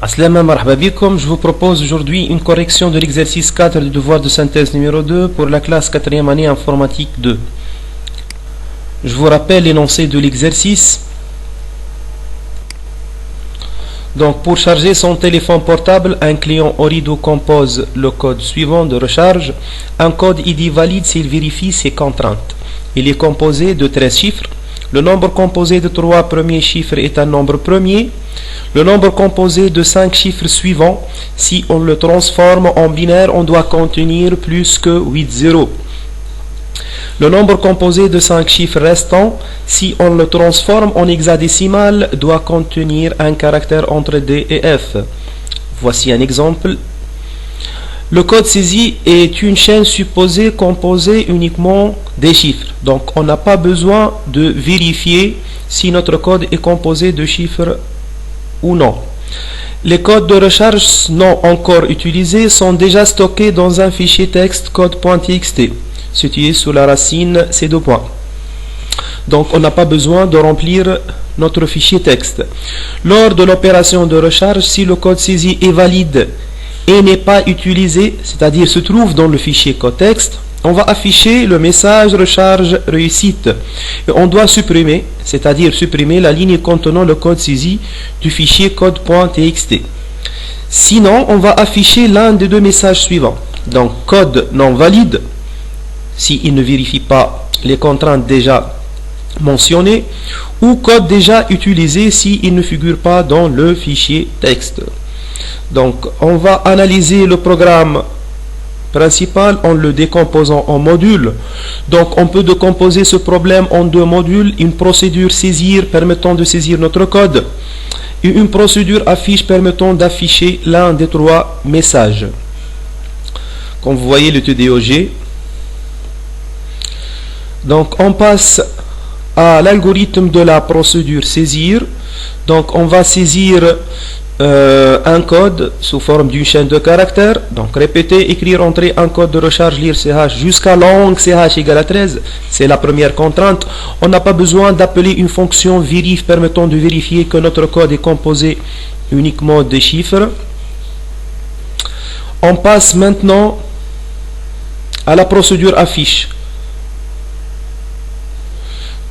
Aslama marhaba bikum, je vous propose aujourd'hui une correction de l'exercice 4 du devoir de synthèse numéro 2 pour la classe 4e année informatique 2. Je vous rappelle l'énoncé de l'exercice. Donc pour charger son téléphone portable, un client Ooredoo compose le code suivant de recharge. Un code ID valide s'il vérifie ses contraintes. Il est composé de 13 chiffres. Le nombre composé de 3 premiers chiffres est un nombre premier. Le nombre composé de 5 chiffres suivants, si on le transforme en binaire, on doit contenir plus que 8 zéros. Le nombre composé de 5 chiffres restants, si on le transforme en hexadécimal, doit contenir un caractère entre D et F. Voici un exemple. Le code saisi est une chaîne supposée composée uniquement des chiffres. Donc on n'a pas besoin de vérifier si notre code est composé de chiffres ou non. Les codes de recharge non encore utilisés sont déjà stockés dans un fichier texte code.txt situé sous la racine ces deux points. Donc on n'a pas besoin de remplir notre fichier texte. Lors de l'opération de recharge, si le code saisi est valide et n'est pas utilisé, c'est-à-dire se trouve dans le fichier code texte, on va afficher le message recharge réussite. Et on doit supprimer, c'est-à-dire supprimer la ligne contenant le code saisi du fichier code.txt. Sinon, on va afficher l'un des deux messages suivants. Donc, code non valide, s'il ne vérifie pas les contraintes déjà mentionnées, ou code déjà utilisé s'il ne figure pas dans le fichier texte. Donc, on va analyser le programme principal en le décomposant en modules. Donc, on peut décomposer ce problème en deux modules, une procédure saisir permettant de saisir notre code et une procédure affiche permettant d'afficher l'un des trois messages. Comme vous voyez le TDOG. Donc, on passe à l'algorithme de la procédure saisir. Donc, on va saisir un code sous forme d'une chaîne de caractères. Donc répéter, écrire, entrer un code de recharge, lire CH jusqu'à long CH égale à 13. C'est la première contrainte. On n'a pas besoin d'appeler une fonction vérif permettant de vérifier que notre code est composé uniquement des chiffres. On passe maintenant à la procédure affiche.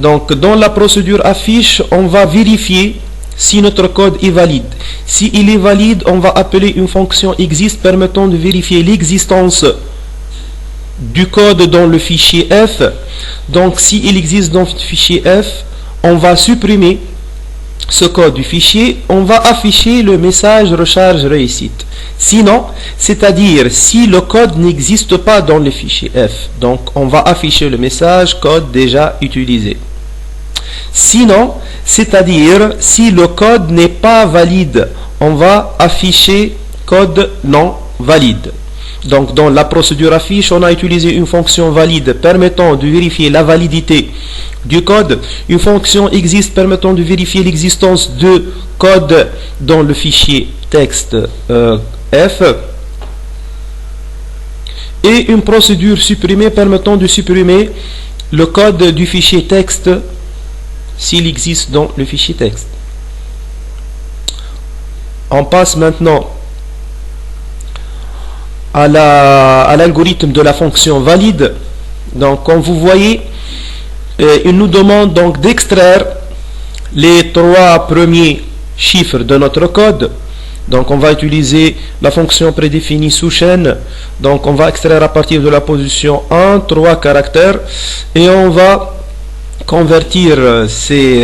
Donc dans la procédure affiche, on va vérifier si notre code est valide. Si il est valide, on va appeler une fonction exist permettant de vérifier l'existence du code dans le fichier F. Donc si il existe dans le fichier F, on va supprimer ce code du fichier, on va afficher le message recharge réussite. Sinon, c'est-à-dire si le code n'existe pas dans le fichier F, donc on va afficher le message code déjà utilisé. Sinon, c'est-à-dire si le code n'est pas valide, on va afficher code non valide. Donc dans la procédure affiche, on a utilisé une fonction valide permettant de vérifier la validité du code, une fonction exist permettant de vérifier l'existence de code dans le fichier texte F, et une procédure supprimée permettant de supprimer le code du fichier texte s'il existe dans le fichier texte. On passe maintenant à l'algorithme de la fonction valide. Donc comme vous voyez, il nous demande donc d'extraire les trois premiers chiffres de notre code. Donc on va utiliser la fonction prédéfinie sous chaîne. Donc on va extraire à partir de la position 1 3 caractères et on va convertir ces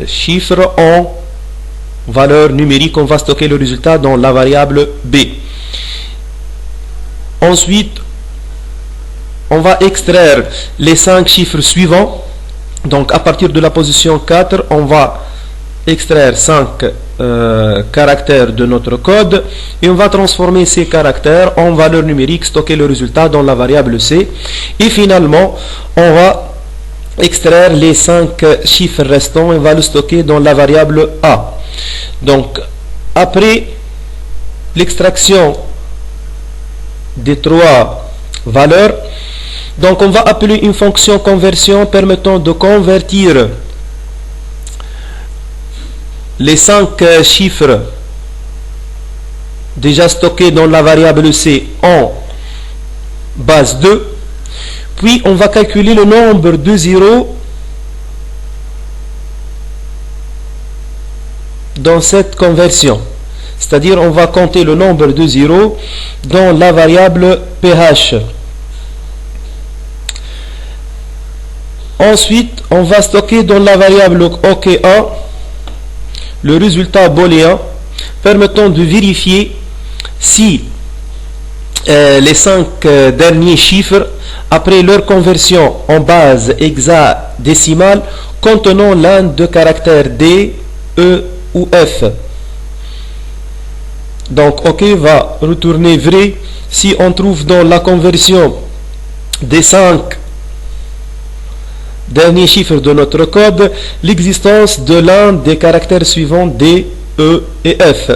chiffres en valeur numérique. On va stocker le résultat dans la variable B. Ensuite, on va extraire les 5 chiffres suivants. Donc à partir de la position 4, on va extraire 5 caractères de notre code et on va transformer ces caractères en valeur numérique, stocker le résultat dans la variable C. Et finalement, on va extraire les 5 chiffres restants et on va le stocker dans la variable A. Donc après l'extraction des trois valeurs, donc on va appeler une fonction conversion permettant de convertir les 5 chiffres déjà stocké dans la variable C en base 2. Puis on va calculer le nombre de zéros dans cette conversion. C'est-à-dire on va compter le nombre de zéros dans la variable pH. Ensuite, on va stocker dans la variable OK1 le résultat booléen permettant de vérifier si les 5 derniers chiffres, après leur conversion en base hexadécimale, contenant l'un de caractères D, E ou F. Donc OK va retourner vrai si on trouve dans la conversion des 5 derniers chiffres de notre code l'existence de l'un des caractères suivants D, E et F.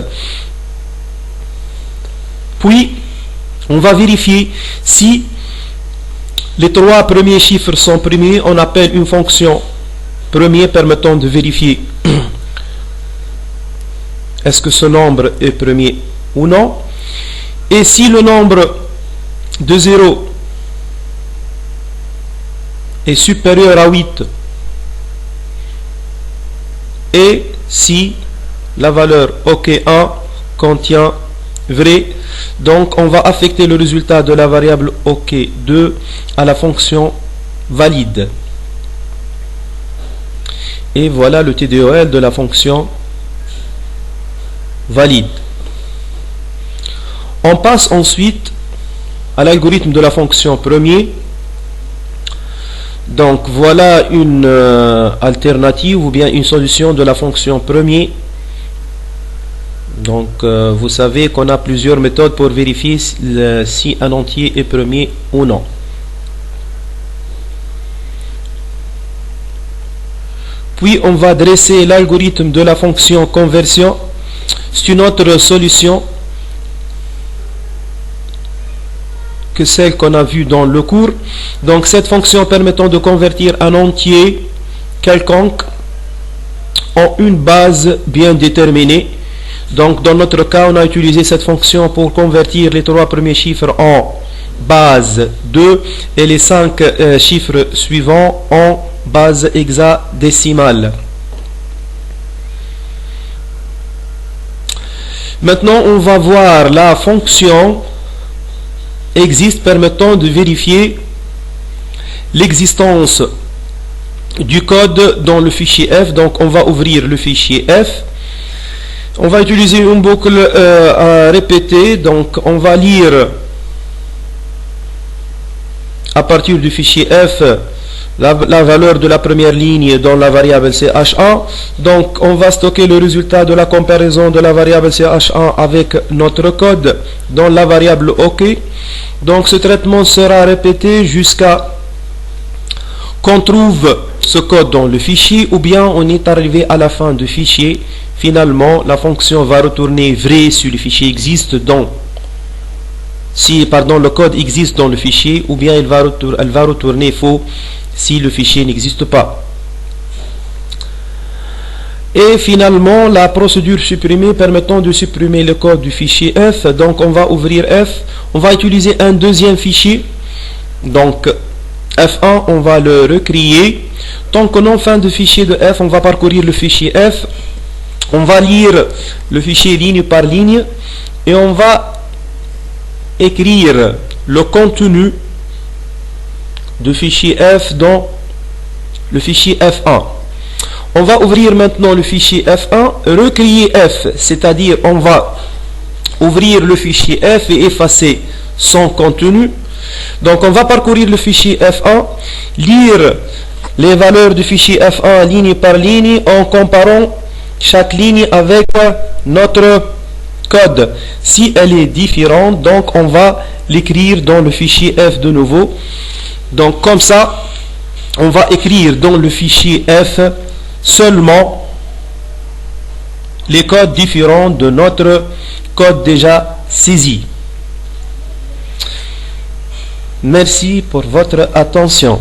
Puis on va vérifier si les 3 premiers chiffres sont premiers. On appelle une fonction premier permettant de vérifier est-ce que ce nombre est premier ou non. Et si le nombre de 0 est supérieur à 8 et si la valeur OK1 contient vrai, donc on va affecter le résultat de la variable OK2 à la fonction valide. Et voilà le TDOL de la fonction valide. On passe ensuite à l'algorithme de la fonction premier. Donc voilà une alternative ou bien une solution de la fonction premier. Donc vous savez qu'on a plusieurs méthodes pour vérifier si un entier est premier ou non. Puis on va dresser l'algorithme de la fonction conversion. C'est une autre solution que celle qu'on a vue dans le cours. Donc cette fonction permettant de convertir un entier quelconque en une base bien déterminée. Donc dans notre cas, on a utilisé cette fonction pour convertir les 3 premiers chiffres en base 2 et les 5 chiffres suivants en base hexadécimale. Maintenant, on va voir la fonction existe permettant de vérifier l'existence du code dans le fichier F. Donc on va ouvrir le fichier F. On va utiliser une boucle à répéter. Donc on va lire à partir du fichier F la valeur de la première ligne dans la variable CH1. Donc on va stocker le résultat de la comparaison de la variable CH1 avec notre code dans la variable OK. Donc ce traitement sera répété jusqu'à qu'on trouve ce code dans le fichier, ou bien on est arrivé à la fin du fichier. Finalement la fonction va retourner vrai si le fichier existe le code existe dans le fichier, ou bien elle va retourner faux si le fichier n'existe pas. Et finalement la procédure supprimée permettant de supprimer le code du fichier F. Donc on va ouvrir F, on va utiliser un deuxième fichier, donc F1, on va le recréer. Tant qu'on est en fin de fichier de F, on va parcourir le fichier F, on va lire le fichier ligne par ligne et on va écrire le contenu du fichier F dans le fichier F1. On va ouvrir maintenant le fichier F1, recréer F, c'est-à-dire on va ouvrir le fichier F et effacer son contenu. Donc on va parcourir le fichier F1, lire les valeurs du fichier F1 ligne par ligne en comparant chaque ligne avec notre code. Si elle est différente, donc on va l'écrire dans le fichier F de nouveau. Donc comme ça, on va écrire dans le fichier F seulement les codes différents de notre code déjà saisi. Merci pour votre attention.